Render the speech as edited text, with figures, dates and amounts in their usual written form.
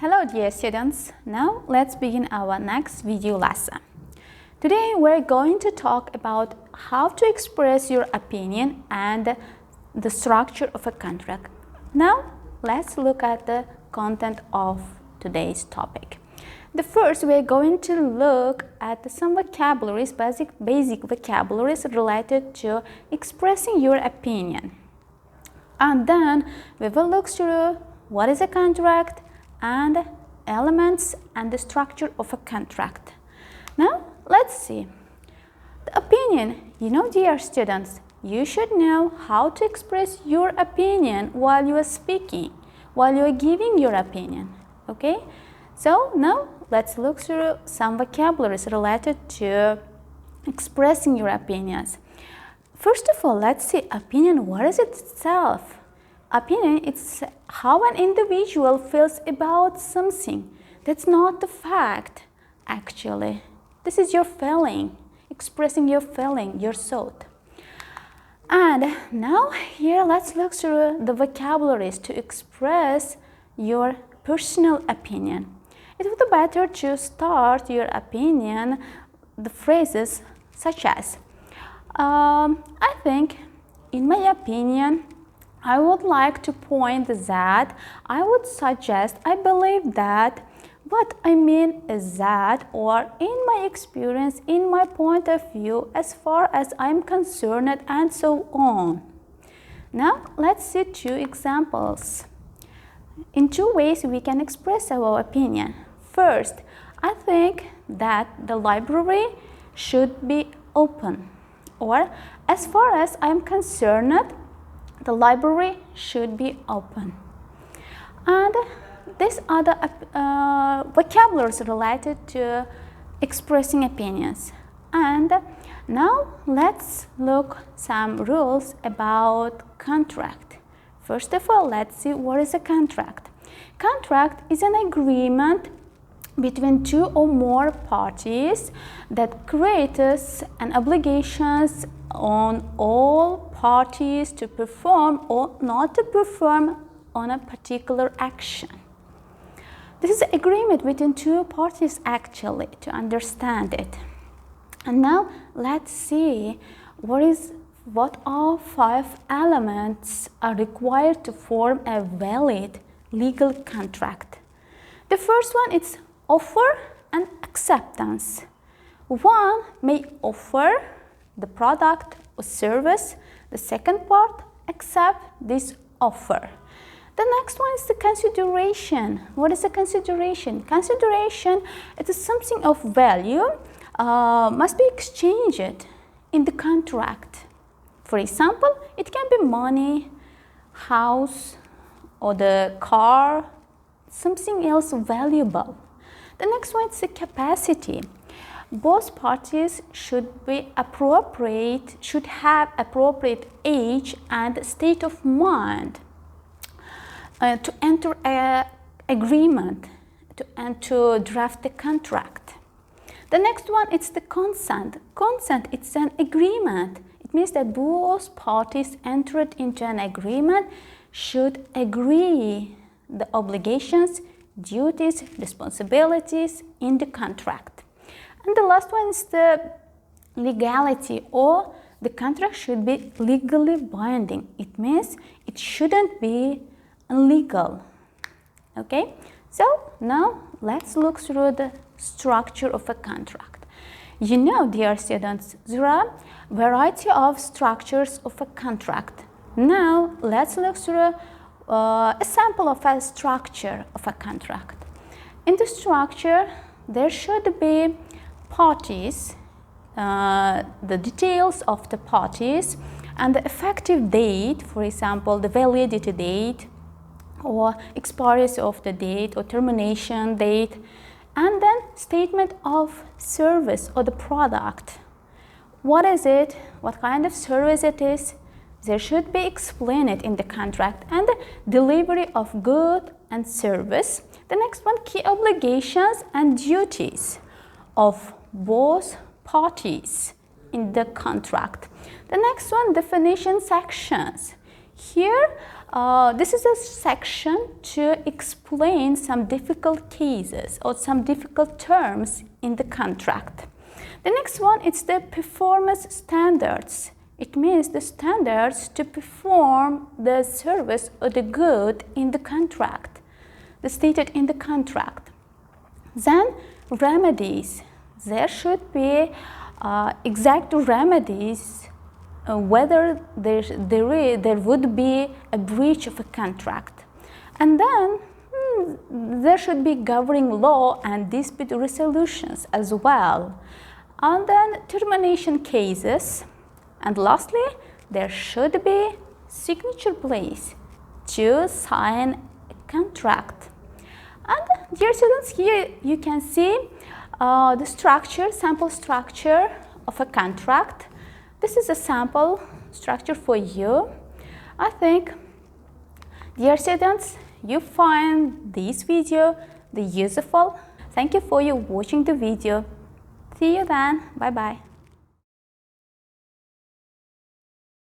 Hello dear students, now let's begin our next video lesson. Today we're going to talk about how to express your opinion and the structure of a contract. Now let's look at the content of today's topic. The first we're going to look at some vocabularies, basic vocabularies related to expressing your opinion. And then we will look through what is a contract and elements and the structure of a contract. Now let's see. The opinion, dear students, you should know how to express your opinion while you are speaking, while you are giving your opinion. Okay? So now let's look through some vocabularies related to expressing your opinions. First of all, let's see opinion. What is it itself? Opinion, it's how an individual feels about something. That's not the fact, actually. This is your feeling, expressing your feeling, your thought. And now here let's look through the vocabularies to express your personal opinion. It would be better to start your opinion, the phrases such as, I think, in my opinion, I would like to point that, I would suggest, I believe that, what I mean is that, or in my experience, in my point of view, as far as I'm concerned, and so on. Now let's see two examples. In two ways we can express our opinion. First, I think that the library should be open, or as far as I'm concerned, the library should be open. And these other vocabularies related to expressing opinions. And now let's look some rules about contract. First of all, let's see what is a contract. Contract is an agreement between two or more parties that creates an obligations on all parties to perform or not to perform on a particular action. This is an agreement between two parties actually, to understand it. And now let's see what are 5 elements are required to form a valid legal contract. The first one is offer and acceptance. One may offer the product or service. The second part, accept this offer. The next one is the consideration. What is the consideration? Consideration, it is something of value, must be exchanged in the contract. For example, it can be money, house, or the car, something else valuable. The next one is the capacity. Both parties should have appropriate age and state of mind to enter an agreement and to draft the contract. The next one is the consent. Consent, it's an agreement. It means that both parties entered into an agreement should agree the obligations, duties, responsibilities in the contract. And the last one is the legality, or the contract should be legally binding. It means it shouldn't be illegal. Okay? So now let's look through the structure of a contract. Dear students, there are a variety of structures of a contract. Now let's look through a sample of a structure of a contract. In the structure, there should be parties, the details of the parties, and the effective date, for example, the validity date, or expiry of the date, or termination date, and then statement of service or the product. What is it? What kind of service it is? There should be explained in the contract, and the delivery of good and service. The next one, key obligations and duties of both parties in the contract. The next one, definition sections. Here, this is a section to explain some difficult cases or some difficult terms in the contract. The next one is the performance standards. It means the standards to perform the service or the good in the contract, stated in the contract. Then remedies. There should be exact remedies whether there would be a breach of a contract. And then there should be governing law and dispute resolutions as well. And then termination cases. And lastly, there should be signature place to sign a contract. And dear students, here you can see the structure, sample structure of a contract. This is a sample structure for you. I think, dear students, you find this video useful. Thank you for watching the video. See you then. Bye bye.